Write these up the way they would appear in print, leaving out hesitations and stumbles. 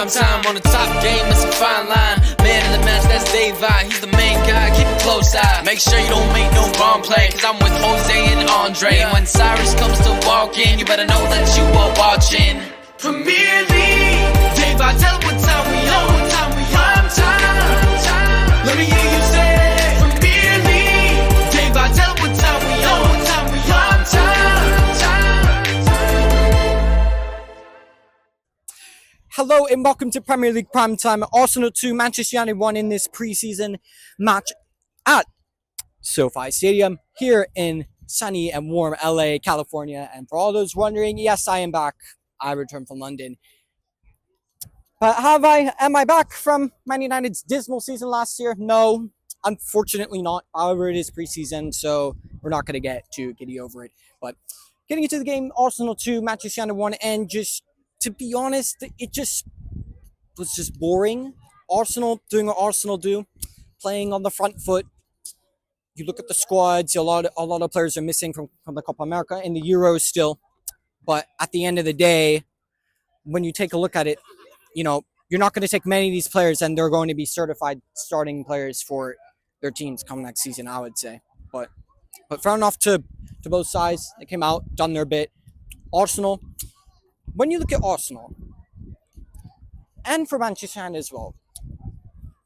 prime time on the top game, it's a fine line. Man in the match, that's Daveye, he's the main guy, keep a close eye. Make sure you don't make no wrong play, cause I'm with Jose and Andre. When Cyrus comes to walk in, you better know that you are watching Premier League. Daveye, tell them what time we on. Prime time. Let me hear you say Premier League. Daveye, tell them what time we on. Prime time. Hello and welcome to Premier League Prime Time. Arsenal 2, Manchester United 1 in this pre-season match at SoFi Stadium here in sunny and warm LA, California. And for all those wondering, yes, I am back. I returned from London. But am I back from Man United's dismal season last year? No, unfortunately not. However, it is pre-season, so we're not going to get too giddy over it. But getting into the game, Arsenal 2, Manchester United 1, and just to be honest, it just was just boring. Arsenal doing what Arsenal do, playing on the front foot. You look at the squads, a lot of players are missing from the Copa America and the Euros still. But at the end of the day, when you take a look at it, you know, you're not going to take many of these players and they're going to be certified starting players for their teams come next season, I would say. But fair enough to both sides. They came out, done their bit. Arsenal, when you look at Arsenal, and for Manchester United as well,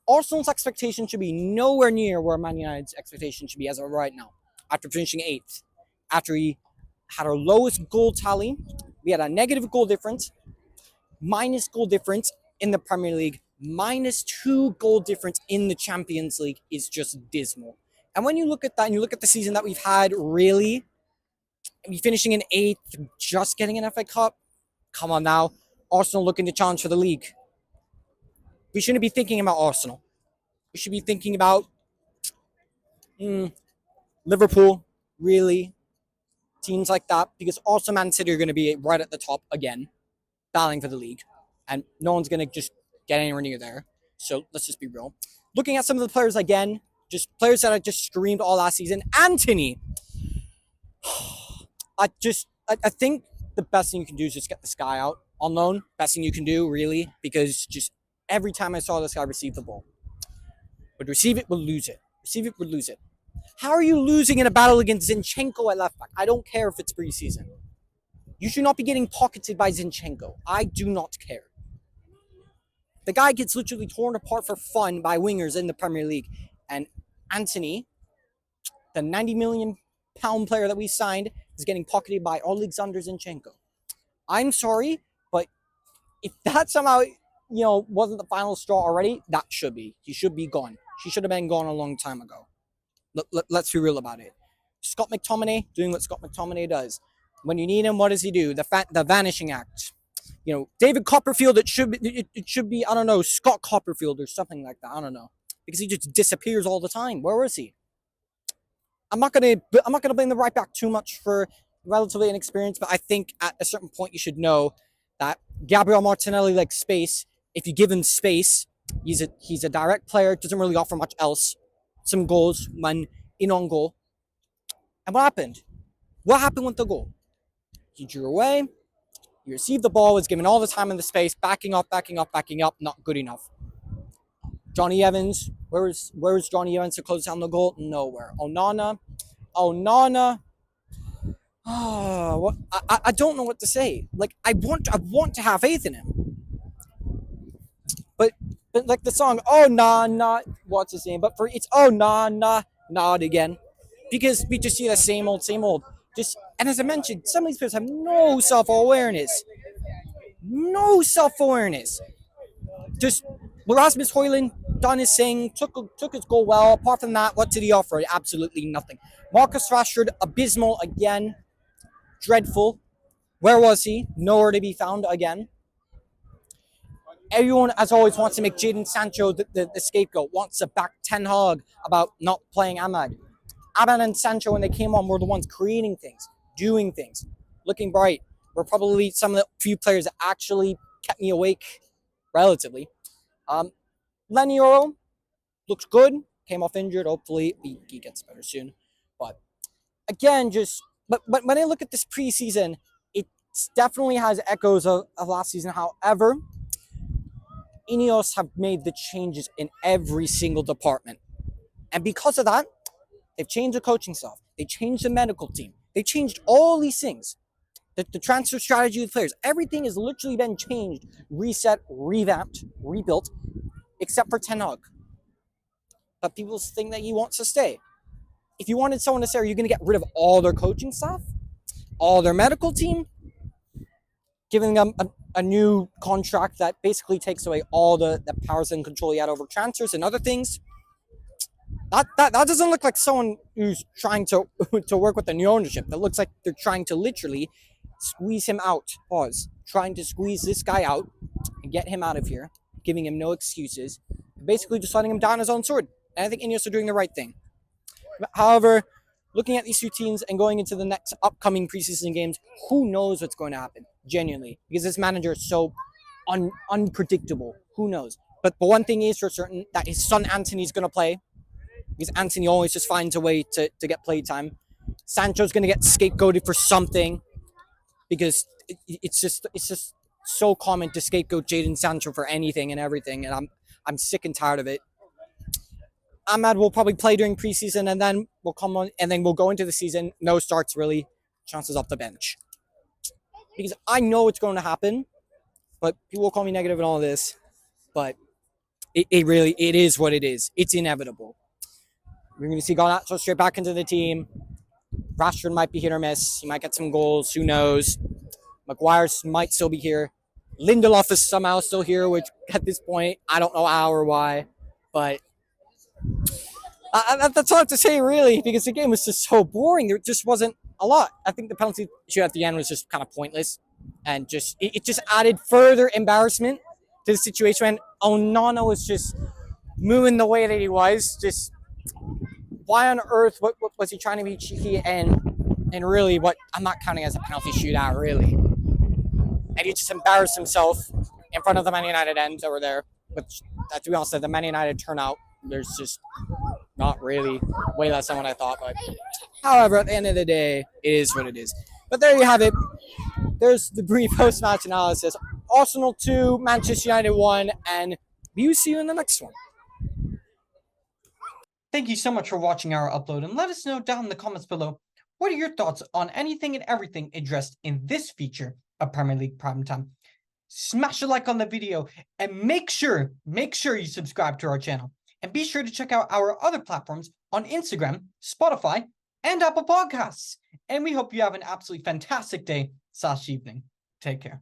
Arsenal's expectation should be nowhere near where Man United's expectation should be as of right now. After finishing 8th, after we had our lowest goal tally, we had a negative goal difference, minus goal difference in the Premier League, minus 2 goal difference in the Champions League is just dismal. And when you look at that and you look at the season that we've had, really, we finishing in 8th, just getting an FA Cup, come on now. Arsenal looking to challenge for the league. We shouldn't be thinking about Arsenal. We should be thinking about Liverpool, really. Teams like that. Because also Man City are going to be right at the top again, battling for the league. And no one's going to just get anywhere near there. So let's just be real. Looking at some of the players again, just players that I just screamed all last season. Anthony! I think the best thing you can do is just get this guy out on loan. Best thing you can do, really, because just every time I saw this guy receive the ball, would receive it, would lose it. Receive it, would lose it. How are you losing in a battle against Zinchenko at left back? I don't care if it's preseason. You should not be getting pocketed by Zinchenko. I do not care. The guy gets literally torn apart for fun by wingers in the Premier League. And Anthony, the 90 million pound player that we signed, is getting pocketed by Alexander Zinchenko. I'm sorry, but if that somehow, wasn't the final straw already, that should be. He should be gone. She should have been gone a long time ago. Let's be real about it. Scott McTominay doing what Scott McTominay does. When you need him, what does he do? The vanishing act. David Copperfield, it should be, I don't know, Scott Copperfield or something like that. I don't know. Because he just disappears all the time. Where was he? I'm not gonna blame the right back too much for relatively inexperienced, but I think at a certain point you should know that Gabriel Martinelli likes space. If you give him space, he's a direct player, doesn't really offer much else. Some goals when in on goal. And what happened? What happened with the goal? He drew away. He received the ball, was given all the time and the space, backing up, not good enough. Johnny Evans, where was Johnny Evans to close down the goal? Nowhere. Onana. Oh, I don't know what to say. Like I want to have faith in him, but like the song, oh nah, what's his name? But for it's oh nah not again, because we just see the same old. Just and as I mentioned, some of these players have no self-awareness. Just Rasmus Højlund done his thing, took his goal well. Apart from that, what did he offer? Absolutely nothing. Marcus Rashford, abysmal again. Dreadful. Where was he? Nowhere to be found again. Everyone, as always, wants to make Jadon Sancho the scapegoat, wants to back Ten Hag about not playing Ahmad. Ahmad and Sancho, when they came on, were the ones creating things, doing things, looking bright. Were probably some of the few players that actually kept me awake, relatively. Lenny Earl looks good, came off injured. Hopefully he gets better soon. But again, but when I look at this preseason, it definitely has echoes of last season. However, Ineos have made the changes in every single department. And because of that, they've changed the coaching staff. They changed the medical team. They changed all these things. The transfer strategy of players. Everything has literally been changed, reset, revamped, rebuilt, except for Ten Hag. But people think that he wants to stay. If you wanted someone to stay, are you going to get rid of all their coaching staff? All their medical team? Giving them a new contract that basically takes away all the powers and control he had over transfers and other things? That doesn't look like someone who's trying to work with the new ownership. That looks like they're trying to literally squeeze him out. Trying to squeeze this guy out and get him out of here, giving him no excuses, basically just letting him down his own sword. And I think Ineos are doing the right thing. However, looking at these two teams and going into the next upcoming preseason games, who knows what's going to happen? Genuinely, because this manager is so unpredictable. Who knows? But one thing is for certain, that his son Anthony's going to play. Because Anthony always just finds a way to get play time. Sancho's going to get scapegoated for something, because it's just so common to scapegoat Jadon Sancho for anything and everything, and I'm sick and tired of it. Ahmad will probably play during preseason, and then we'll come on, and then we'll go into the season. No starts really, chances off the bench, because I know it's going to happen. But people will call me negative and all this, but it is what it is. It's inevitable. We're going to see Garnacho straight back into the team. Rashford might be hit or miss. He might get some goals. Who knows? Maguire might still be here. Lindelof is somehow still here, which at this point, I don't know how or why. But that's all I have to say, really, because the game was just so boring. There just wasn't a lot. I think the penalty shoot at the end was just kind of pointless. And it just added further embarrassment to the situation when Onana was just moving the way that he was. Just why on earth what was he trying to be cheeky and really what I'm not counting as a penalty shootout, really. And he just embarrassed himself in front of the Man United end over there. Which, to be honest, the Man United turnout, there's just not really way less than what I thought. But however, at the end of the day, it is what it is. But there you have it. There's the brief post-match analysis. Arsenal 2, Manchester United 1, and we'll see you in the next one. Thank you so much for watching our upload, and let us know down in the comments below, what are your thoughts on anything and everything addressed in this feature of Premier League Primetime. Smash a like on the video, and make sure you subscribe to our channel. And be sure to check out our other platforms on Instagram, Spotify, and Apple Podcasts. And we hope you have an absolutely fantastic day/evening. Take care.